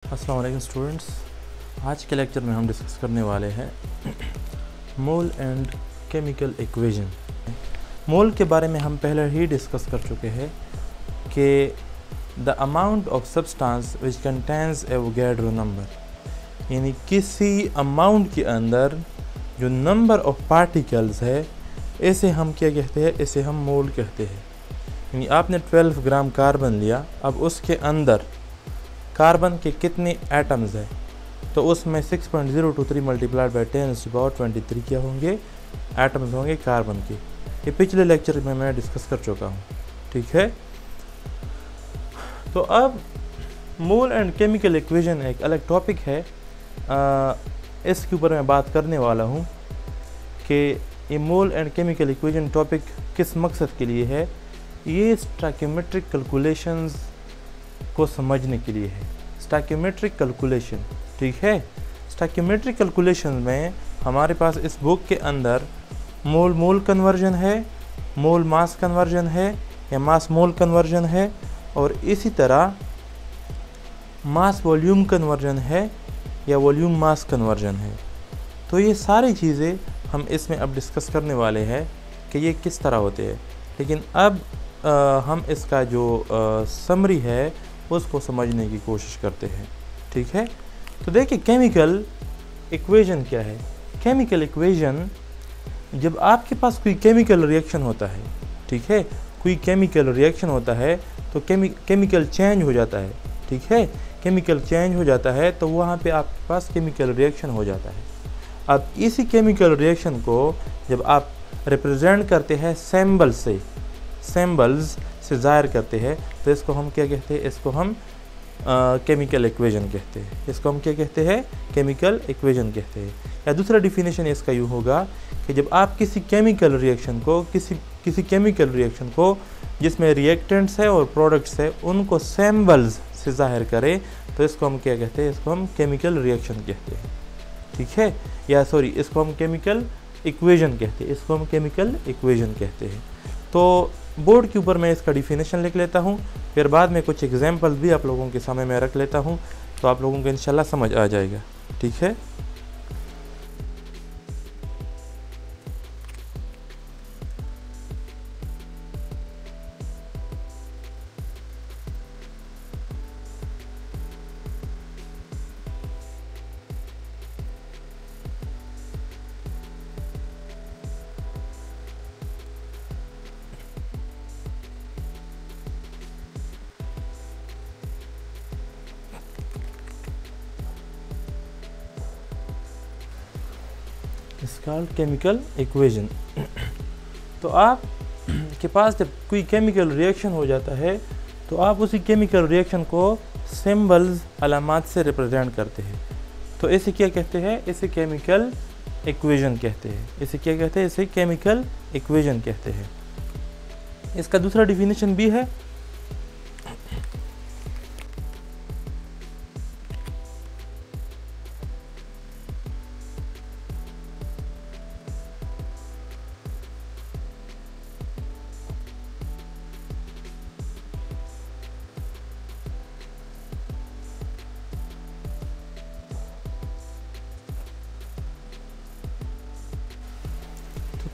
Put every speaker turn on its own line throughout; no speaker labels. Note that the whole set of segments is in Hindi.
अस्सलाम वालेकुम स्टूडेंट्स। आज के लेक्चर में हम डिस्कस करने वाले हैं मोल एंड केमिकल इक्वेशन। मोल के बारे में हम पहले ही डिस्कस कर चुके हैं कि the amount of substance which contains Avogadro number, यानी किसी अमाउंट के अंदर जो नंबर ऑफ पार्टिकल्स है इसे हम क्या कहते हैं, इसे हम मोल कहते हैं। यानी आपने 12 ग्राम कार्बन लिया, अब उसके अंदर कार्बन के कितने एटम्स हैं, तो उसमें 6.023 मल्टीप्लाइड बाई 10⁻23 क्या होंगे, एटम्स होंगे कार्बन के। ये पिछले लेक्चर में मैं डिस्कस कर चुका हूँ, ठीक है। तो अब मोल एंड केमिकल इक्वेशन एक अलग टॉपिक है, इसके ऊपर मैं बात करने वाला हूँ कि ये mole and chemical equation topic किस मकसद के लिए है। ये स्टोइकोमेट्रिक कैलकुलेशंस को समझने के लिए है। स्टोइकोमेट्रिक कैलकुलेशन, ठीक है। स्टोइकोमेट्रिक कैलकुलेशन में हमारे पास इस बुक के अंदर मोल मोल कन्वर्जन है, मोल मास कन्वर्जन है या मास मोल कन्वर्जन है, और इसी तरह मास वॉल्यूम कन्वर्जन है या वॉल्यूम मास कन्वर्जन है। तो ये सारी चीज़ें हम इसमें अब डिस्कस करने वाले हैं कि ये किस तरह होते हैं। लेकिन अब हम इसका जो समरी है उसको समझने की कोशिश करते हैं, ठीक है। तो देखिए केमिकल इक्वेशन क्या है। केमिकल इक्वेशन, जब आपके पास कोई केमिकल रिएक्शन होता है, ठीक है, कोई केमिकल रिएक्शन होता है तो केमिकल चेंज हो जाता है, ठीक है। केमिकल चेंज हो जाता है तो वहाँ पे आपके पास केमिकल रिएक्शन हो जाता है। अब इसी केमिकल रिएक्शन को जब आप रिप्रेजेंट करते हैं सिंबल्स से ज़ाहिर करते हैं तो इसको हम क्या कहते हैं, इसको हम केमिकल इक्वेशन कहते हैं। इसको हम क्या कहते हैं, केमिकल इक्वेशन कहते हैं। या दूसरा डिफिनेशन इसका यूँ होगा कि जब आप किसी केमिकल रिएक्शन को किसी केमिकल रिएक्शन को जिसमें रिएक्टेंट्स है और प्रोडक्ट्स है उनको सिंबल्स से ज़ाहिर करें तो इसको हम क्या कहते हैं, इसको हम केमिकल रिएक्शन कहते हैं, ठीक है। या सॉरी, इसको हम केमिकल इक्वेशन कहते हैं, इसको हम केमिकल इक्वेशन कहते हैं। तो बोर्ड के ऊपर मैं इसका डिफिनेशन लिख लेता हूँ, फिर बाद में कुछ एग्जांपल्स भी आप लोगों के सामने मैं रख लेता हूँ, तो आप लोगों को इंशाल्लाह समझ आ जाएगा, ठीक है। Called chemical equation. तो आप के पास जब कोई केमिकल रिएक्शन हो जाता है तो आप उसी केमिकल रिएक्शन को सिंबल्स अलामात से रिप्रेजेंट करते हैं। तो इसे क्या कहते हैं, इसे केमिकल इक्वेशन कहते हैं। इसे क्या कहते हैं, इसे केमिकल इक्वेशन कहते हैं। इसका दूसरा डिफिनेशन भी है।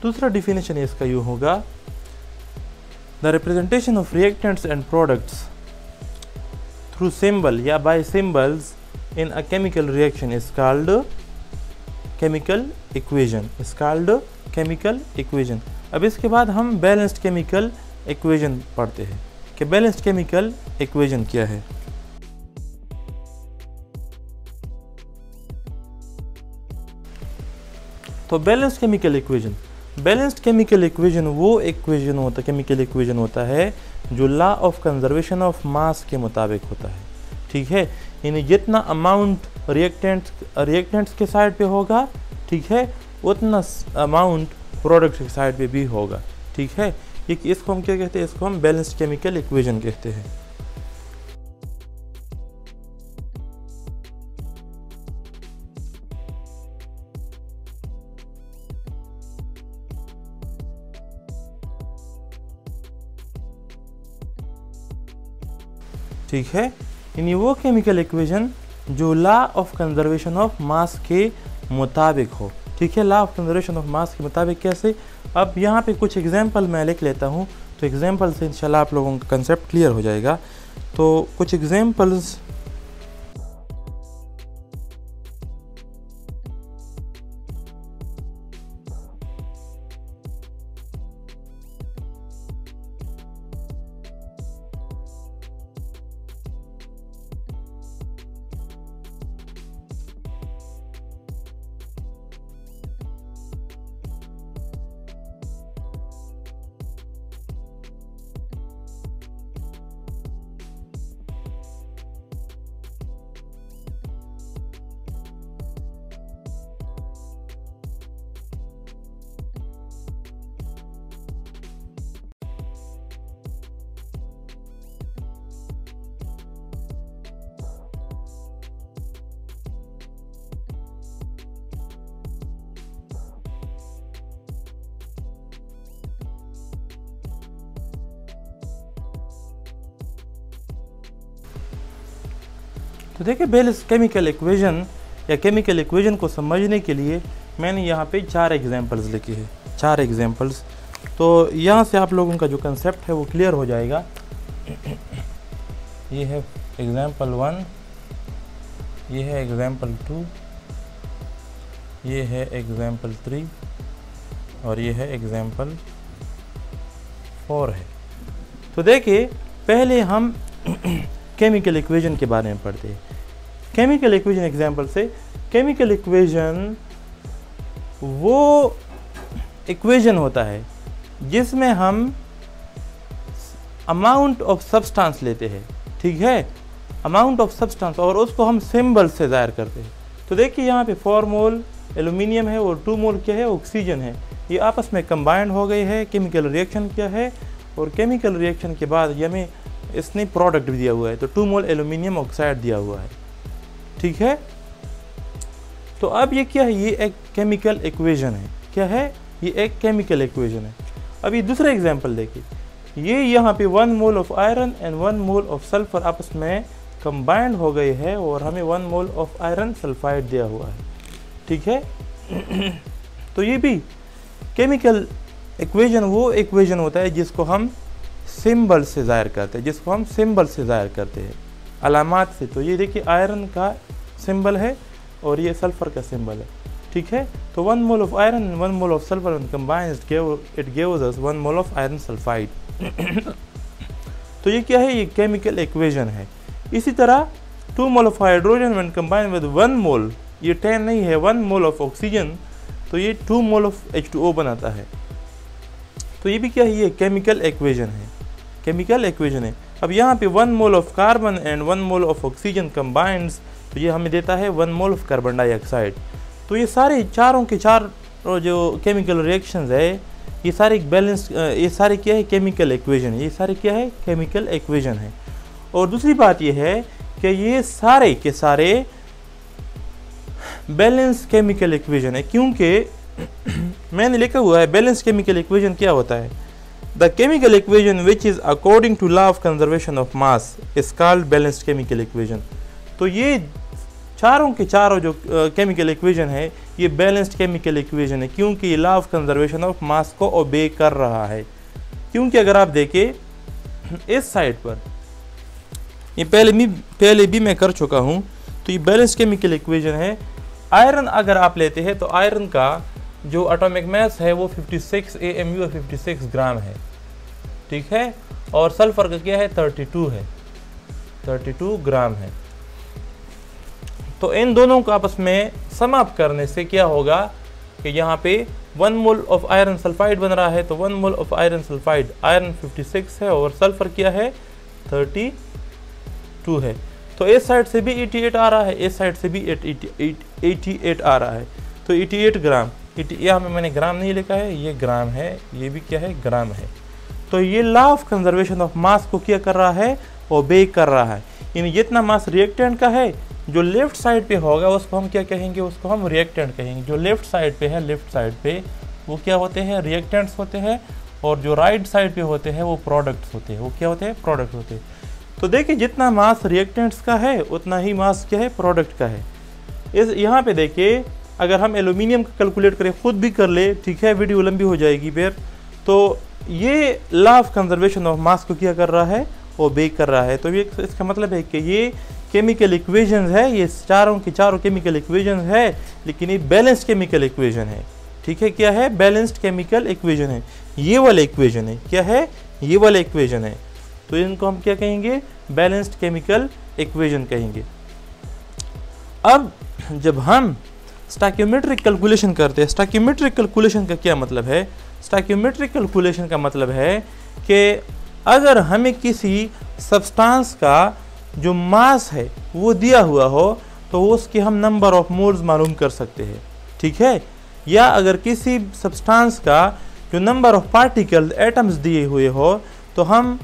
दूसरा डिफिनेशन इसका यूँ होगा, the representation of reactants and products through symbol या by symbols in a chemical reaction is called chemical equation, is called chemical equation. अब इसके बाद हम बैलेंस्ड केमिकल इक्वेशन पढ़ते हैं कि बैलेंस्ड केमिकल इक्वेशन क्या है। तो balanced chemical equation, balanced chemical equation वो इक्वेशन होता है, केमिकल इक्वेशन होता है जो लॉ ऑफ कंजर्वेशन ऑफ मास के मुताबिक होता है, ठीक है। यानी जितना अमाउंट रिएक्टेंट्स के साइड पे होगा, ठीक है, उतना अमाउंट प्रोडक्ट के साइड पे भी होगा, ठीक है। इसको हम क्या कहते हैं, इसको हम बैलेंस्ड केमिकल इक्वेशन कहते हैं। ठीक है। यानी वो केमिकल इक्वेशन जो लॉ ऑफ कंजर्वेशन ऑफ मास के मुताबिक हो। ठीक है, लॉ ऑफ कंजर्वेशन ऑफ मास के मुताबिक कैसे? अब यहाँ पे कुछ एग्जांपल मैं लिख लेता हूँ, तो एग्जांपल से इंशाल्लाह आप लोगों का कंसेप्ट क्लियर हो जाएगा। तो कुछ एग्जांपल्स तो देखिए, बेल्स केमिकल इक्वेशन या केमिकल इक्वेशन को समझने के लिए मैंने यहाँ पे 4 एग्जांपल्स लिखे हैं, 4 एग्जांपल्स। तो यहाँ से आप लोगों का जो कंसेप्ट है वो क्लियर हो जाएगा। ये है एग्जांपल 1, ये है एग्जांपल 2, ये है एग्जांपल 3 और ये है एग्जांपल 4 है। तो देखिए, पहले हम केमिकल इक्वेशन के बारे में पढ़ते हैं। केमिकल इक्वेशन एग्जांपल से, केमिकल इक्वेशन वो इक्वेशन होता है जिसमें हम अमाउंट ऑफ सब्सटेंस लेते हैं। ठीक है, अमाउंट ऑफ सब्सटेंस, और उसको हम सिंबल से ज़ाहिर करते हैं। तो देखिए, यहाँ पे 4 मोल एल्यूमिनियम है और 2 मोल क्या है, ऑक्सीजन है। ये आपस में कंबाइंड हो गए हैं, केमिकल रिएक्शन क्या है, और केमिकल रिएक्शन के बाद हमें इसने प्रोडक्ट भी दिया हुआ है, तो 2 मोल एल्यूमिनियम ऑक्साइड दिया हुआ है। ठीक है, तो अब ये क्या है, ये एक केमिकल इक्वेशन है। क्या है, ये एक केमिकल इक्वेशन है। अभी दूसरा एग्जांपल देखिए, ये यहाँ पे 1 mole of iron and 1 mole of sulphur आपस में कंबाइंड हो गए हैं और हमें 1 मोल ऑफ आयरन सल्फाइड दिया हुआ है। ठीक है, तो ये भी केमिकल इक्वेशन वो इक्वेशन होता है जिसको हम सिंबल से ज़ाहिर करते हैं, जिसको हम सिंबल से ज़ाहिर करते हैं, अलामात से। तो ये देखिए, आयरन का सिंबल है और ये सल्फर का सिंबल है। ठीक है, तो 1 mole of iron and 1 mole of sulphur combined it gives us 1 mole of iron sulphide. तो ये क्या है, ये केमिकल इक्वेशन है। इसी तरह 2 mole of hydrogen when combined with 1 मोल, ये 10 नहीं है, 1 मोल ऑफ ऑक्सीजन, तो ये 2 मोल ऑफ H2O बनाता है। तो ये भी क्या है, ये केमिकल इक्वेशन है, केमिकल इक्वेशन है। अब यहाँ पे 1 mole of carbon and 1 mole of oxygen combines, तो ये हमें देता है 1 मोल ऑफ कार्बन डाइऑक्साइड। तो ये सारे चारों के चार जो केमिकल रिएक्शंस है, ये सारे बैलेंस, ये सारे क्या है, केमिकल इक्वेशन है। ये सारे क्या है, केमिकल इक्वेशन है। और दूसरी बात ये है कि ये सारे के सारे बैलेंस केमिकल इक्वेशन है, क्योंकि मैंने लिखा हुआ है बैलेंस केमिकल इक्वेशन क्या होता है। The chemical equation which is according to law of conservation of mass is called balanced chemical equation. तो ये चारों के चारों जो केमिकल इक्वेशन है, ये बैलेंस्ड केमिकल इक्वेशन है, क्योंकि लॉ ऑफ कंजर्वेशन ऑफ मास को ओबे कर रहा है। क्योंकि अगर आप देखें इस साइड पर, ये पहले भी मैं कर चुका हूँ, तो ये बैलेंस्ड केमिकल इक्वेशन है। आयरन अगर आप लेते हैं तो आयरन का जो एटॉमिक मास है वो 56 AMU और 56 ग्राम है। ठीक है, और सल्फर का क्या है, 32 है, 32 ग्राम है। तो इन दोनों को आपस में समाप्त करने से क्या होगा कि यहाँ पे 1 मोल ऑफ आयरन सल्फाइड बन रहा है। तो 1 mole of iron sulphide, iron 56 है और सल्फर क्या है, 32 है। तो इस साइड से भी 88 आ रहा है, इस साइड से भी 88 आ रहा है। तो 88 ग्राम, यहाँ पे मैंने ग्राम नहीं लिखा है, ये ग्राम है, ये भी क्या है, ग्राम है। तो ये लॉ ऑफ कंजर्वेशन ऑफ मास को क्या कर रहा है, ओबे कर रहा है। यानी जितना मास रिएक्टेंट का है, जो लेफ्ट साइड पे होगा उसको हम क्या कहेंगे, उसको हम रिएक्टेंट कहेंगे। जो लेफ्ट साइड पे है, लेफ्ट साइड पे वो क्या होते हैं, रिएक्टेंट्स होते हैं, और जो राइट साइड पे होते हैं वो प्रोडक्ट्स होते हैं। वो क्या होते हैं, प्रोडक्ट होते हैं। तो देखिए जितना मास रिएक्टेंट्स का है उतना ही मास क्या है प्रोडक्ट का है। इस यहाँ पे देखिए अगर हम एल्यूमिनियम का कैलकुलेट करें, खुद भी कर ले, ठीक है, वीडियो लंबी हो जाएगी फिर। तो ये लॉ ऑफ कंजर्वेशन ऑफ मास को क्या कर रहा है, वो बेक कर रहा है। तो ये इसका मतलब है कि ये केमिकल इक्वेशंस है, ये चारों की चारों केमिकल इक्वेशंस है, लेकिन ये बैलेंस्ड केमिकल इक्वेशन है। ठीक है, क्या है, बैलेंस्ड केमिकल इक्वेशन है। ये वाला इक्वेशन है, क्या है, ये वाला इक्वेशन है। तो इनको हम क्या कहेंगे, बैलेंस्ड केमिकल इक्वेशन कहेंगे। अब जब हम स्टोइकियोमेट्रिक कैलकुलेशन करते हैं, स्टोइकियोमेट्रिक कैलकुलेशन का क्या मतलब है, स्टोइकियोमेट्रिक कैलकुलेशन का मतलब है कि अगर हमें किसी सब्सटेंस का जो मास है वो दिया हुआ हो तो उसके हम नंबर ऑफ मोल्स मालूम कर सकते हैं। ठीक है, या अगर किसी सब्सटेंस का जो नंबर ऑफ पार्टिकल एटम्स दिए हुए हो तो हम,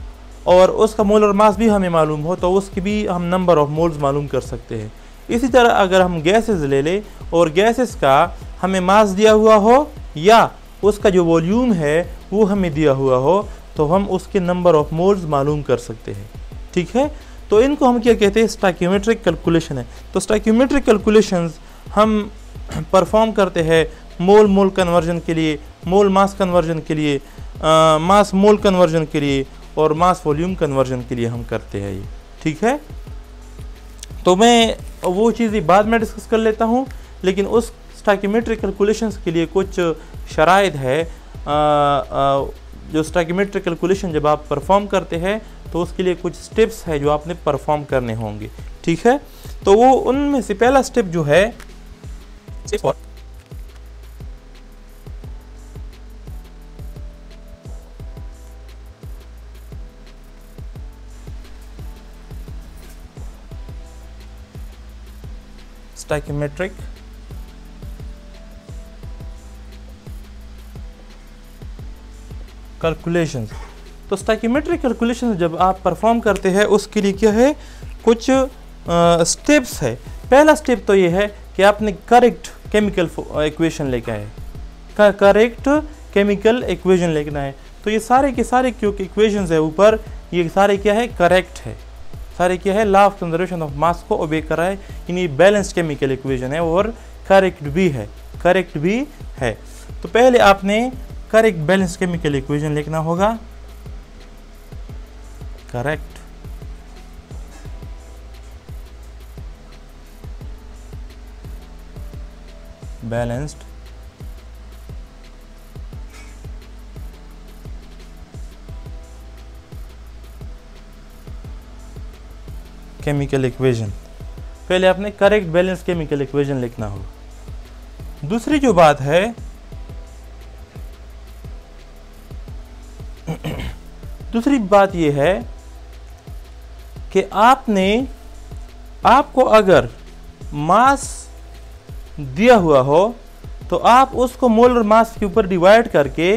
और उसका मोलर मास भी हमें मालूम हो तो उसकी भी हम नंबर ऑफ मोल्स मालूम कर सकते हैं। इसी तरह अगर हम गैसेस ले लें और गैसेस का हमें मास दिया हुआ हो या उसका जो वॉल्यूम है वो हमें दिया हुआ हो तो हम उसके नंबर ऑफ मोल्स मालूम कर सकते हैं। ठीक है, तो इनको हम क्या कहते हैं, स्टोइकियोमेट्रिक कैलकुलेशन है। तो स्टोइकियोमेट्रिक कैलकुलेशंस हम परफॉर्म करते हैं मोल मोल कन्वर्जन के लिए, मोल मास कन्वर्जन के लिए, मास मोल कन्वर्जन के लिए और मास वॉल्यूम कन्वर्जन के लिए हम करते हैं ये। ठीक है, तो मैं वो चीज़ें बाद में डिस्कस कर लेता हूँ, लेकिन उस स्टोइकियोमेट्रिक कैलकुलेशंस के लिए कुछ शराइत है। जो स्टोइकियोमेट्रिक कैलकुलेशन जब आप परफॉर्म करते हैं तो उसके लिए कुछ स्टेप्स है जो आपने परफॉर्म करने होंगे। ठीक है, तो वो उनमें से पहला स्टेप जो है स्टोइकियोमेट्रिक कैलकुलेशंस। तो स्टोइकियोमेट्रिक कैलकुलेशंस जब आप परफॉर्म करते हैं उसके लिए क्या है, कुछ स्टेप्स है। पहला स्टेप तो ये है कि आपने करेक्ट केमिकल इक्वेशन लेके आए, करेक्ट केमिकल इक्वेशन लेना है। तो ये सारे के सारे क्योंकि इक्वेशंस है ऊपर, ये सारे क्या है, करेक्ट है, सारे क्या है, लॉ ऑफ कंजर्वेशन ऑफ मास को ओबे कर रहा है। यानी बैलेंस्ड केमिकल इक्वेशन है और करेक्ट भी है, करेक्ट भी है। तो पहले आपने करेक्ट बैलेंस्ड केमिकल इक्वेशन लिखना होगा, करेक्ट बैलेंस्ड केमिकल इक्वेशन। पहले आपने करेक्ट बैलेंस केमिकल इक्वेशन लिखना होगा। दूसरी जो बात है, दूसरी बात यह है कि आपको अगर मास दिया हुआ हो तो आप उसको मोलर मास के ऊपर डिवाइड करके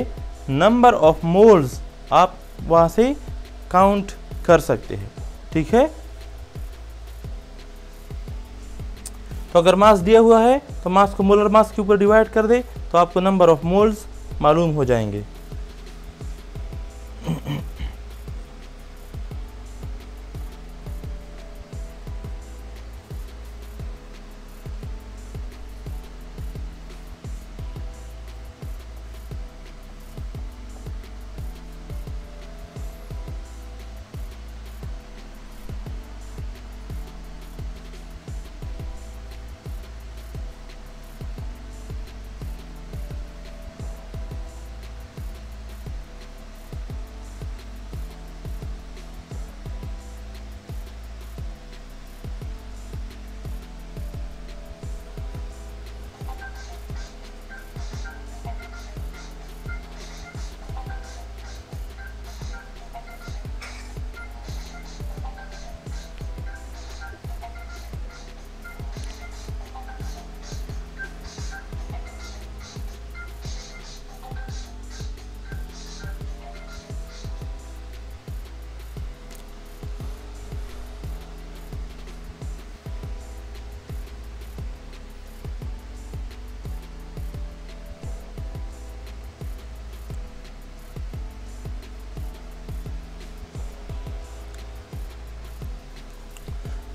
नंबर ऑफ मोल्स आप वहां से काउंट कर सकते हैं। ठीक है, तो अगर मास दिया हुआ है तो मास को मोलर मास के ऊपर डिवाइड कर दे तो आपको नंबर ऑफ मोल्स मालूम हो जाएंगे।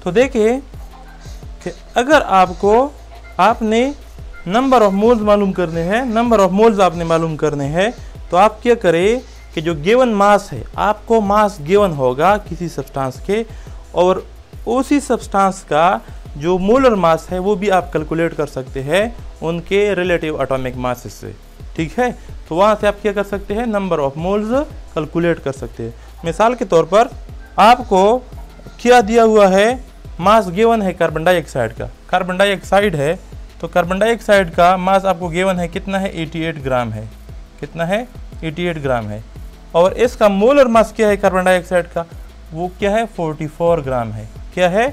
तो देखिए कि अगर आपने नंबर ऑफ मोल्स मालूम करने हैं, नंबर ऑफ मोल्स आपने मालूम करने हैं, तो आप क्या करें कि जो गिवन मास है, आपको मास गिवन होगा किसी सब्सटेंस के, और उसी सब्सटेंस का जो मोलर मास है वो भी आप कैलकुलेट कर सकते हैं उनके रिलेटिव एटॉमिक मासेस से। ठीक है, तो वहाँ से आप क्या कर सकते हैं, नंबर ऑफ मोल्स कैलकुलेट कर सकते हैं। मिसाल के तौर पर आपको क्या दिया हुआ है, मास गिवन है कार्बन डाइऑक्साइड का, कार्बन डाइऑक्साइड है, तो कार्बन डाइऑक्साइड का मास आपको गिवन है कितना है, 88 ग्राम है। कितना है, 88 ग्राम है। और इसका मोलर मास क्या है कार्बन डाइऑक्साइड का, वो क्या है, 44 ग्राम है। क्या है,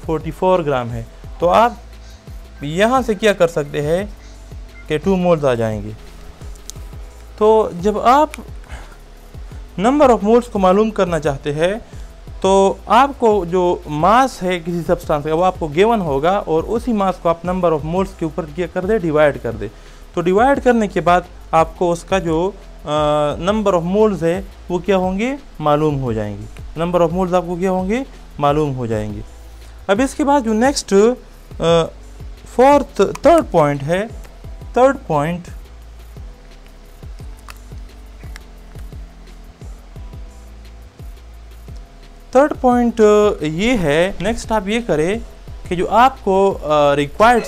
44 ग्राम है। तो आप यहाँ से क्या कर सकते हैं कि 2 मोल्स आ जाएंगे। तो जब आप नंबर ऑफ मोल्स को मालूम करना चाहते हैं तो आपको जो मास है किसी सब्सटेंस का वो आपको गिवन होगा, और उसी मास को आप नंबर ऑफ मोल्स के ऊपर क्या कर दे, डिवाइड कर दे। तो डिवाइड करने के बाद आपको उसका जो नंबर ऑफ मोल्स है वो क्या होंगे, मालूम हो जाएंगे। नंबर ऑफ मोल्स आपको क्या होंगे, मालूम हो जाएंगे। अब इसके बाद जो नेक्स्ट थर्ड पॉइंट है, थर्ड पॉइंट ये है, नेक्स्ट आप ये करें कि जो आपको रिक्वायर्ड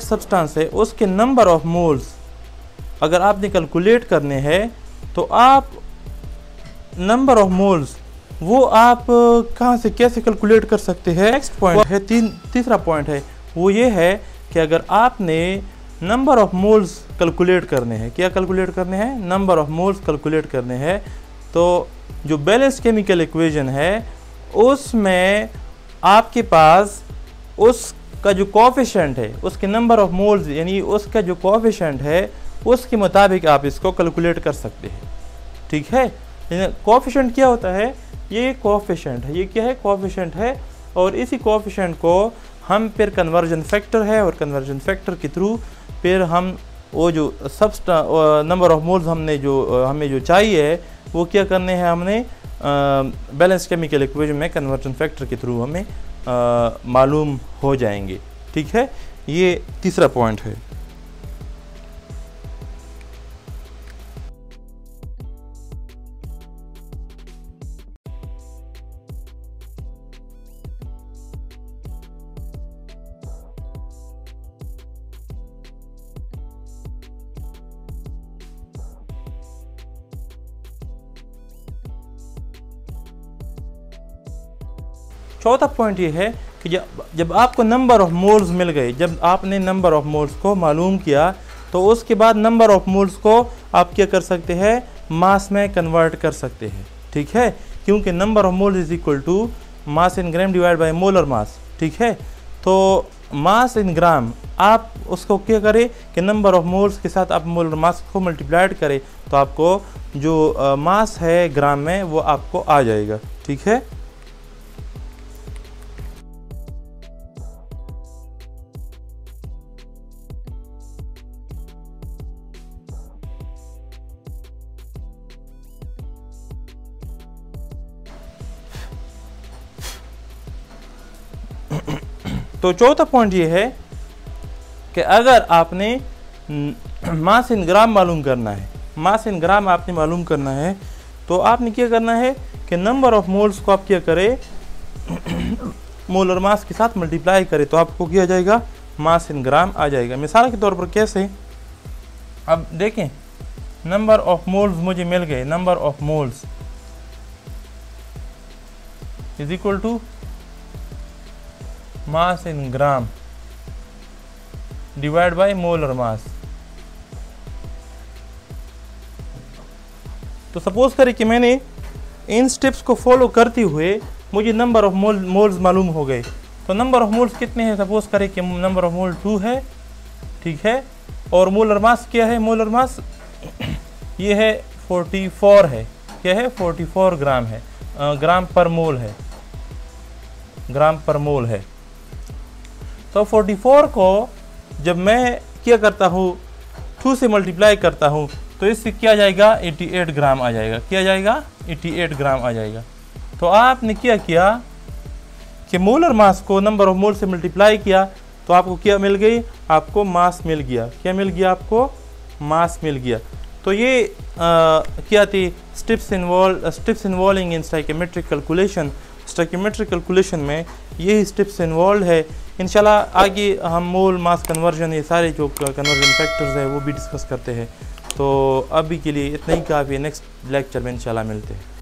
सब्सटेंस है उसके नंबर ऑफ मोल्स अगर आपने कैलकुलेट करने हैं तो आप नंबर ऑफ मोल्स वो आप कहाँ से कैसे कैलकुलेट कर सकते हैं। नेक्स्ट पॉइंट है, तीसरा पॉइंट है, वो ये है कि अगर आपने नंबर ऑफ मोल्स कैलकुलेट करने हैं, क्या कैलकुलेट करने हैं, नंबर ऑफ मोल्स कैलकुलेट करने हैं, तो जो बैलेंस्ड केमिकल इक्वेशन है उसमें आपके पास उसका जो कोएफिशिएंट है, उसके नंबर ऑफ मोल्स यानी उसका जो कोएफिशिएंट है उसके मुताबिक आप इसको कैलकुलेट कर सकते हैं। ठीक है, कोएफिशिएंट क्या होता है, ये कोएफिशिएंट है, ये क्या है, कोएफिशिएंट है, और इसी कोएफिशिएंट को हम फिर कन्वर्जन फैक्टर है, और कन्वर्जन फैक्टर के थ्रू फिर हम वो जो नंबर ऑफ मोल्स हमें जो चाहिए वो क्या करने हैं, हमने बैलेंस केमिकल इक्वेशन में कन्वर्जन फैक्टर के थ्रू हमें मालूम हो जाएंगे। ठीक है, ये तीसरा पॉइंट है। चौथा पॉइंट ये है कि जब आपको नंबर ऑफ मोल्स मिल गए, जब आपने नंबर ऑफ मोल्स को मालूम किया तो उसके बाद नंबर ऑफ मोल्स को आप क्या कर सकते हैं, मास में कन्वर्ट कर सकते हैं। ठीक है, क्योंकि number of moles is equal to mass in gram divide by molar mass. ठीक है, तो मास इन ग्राम आप उसको क्या करें कि नंबर ऑफ मोल्स के साथ आप मोलर मास को मल्टीप्लाइड करें तो आपको जो मास है ग्राम में वो आपको आ जाएगा। ठीक है, तो चौथा पॉइंट ये है कि अगर आपने मास इन ग्राम मालूम करना है, मास इन ग्राम आपने मालूम करना है, तो आपने क्या करना है कि नंबर ऑफ मोल्स को आप क्या करें, मोलर मास के साथ मल्टीप्लाई करें तो आपको क्या आ जाएगा, मास इन ग्राम आ जाएगा। मिसाल के तौर पर कैसे, अब देखें नंबर ऑफ मोल्स मुझे मिल गए, number of moles is equal to mass in gram divide by molar mass. तो सपोज करें कि मैंने इन स्टेप्स को फॉलो करते हुए मुझे नंबर ऑफ मोल्स मालूम हो गए, तो नंबर ऑफ मोल्स कितने हैं, सपोज करें कि नंबर ऑफ मोल 2 है। ठीक है, और मोलर मास क्या है, मोलर मास ये है 44 है, क्या है 44 ग्राम है, ग्राम पर मोल है, ग्राम पर मोल है। तो 44 को जब मैं क्या करता हूँ 2 से मल्टीप्लाई करता हूँ तो इससे क्या जाएगा 88 ग्राम आ जाएगा, क्या जाएगा 88 ग्राम आ जाएगा। तो आपने क्या किया कि मोलर मास को नंबर ऑफ मोल से मल्टीप्लाई किया तो आपको क्या मिल गई, आपको मास मिल गया। क्या मिल गया, आपको मास मिल गया। तो ये क्या थी, steps involving in stoichiometric calculation. Stoichiometric calculation में यही स्टेप्स इन्वॉल्व है। इंशाल्लाह आगे हम मोल मास कन्वर्जन, ये सारे जो कन्वर्जन फैक्टर्स है वो भी डिस्कस करते हैं। तो अभी के लिए इतना ही काफ़ी है, नेक्स्ट लेक्चर में इंशाल्लाह मिलते हैं।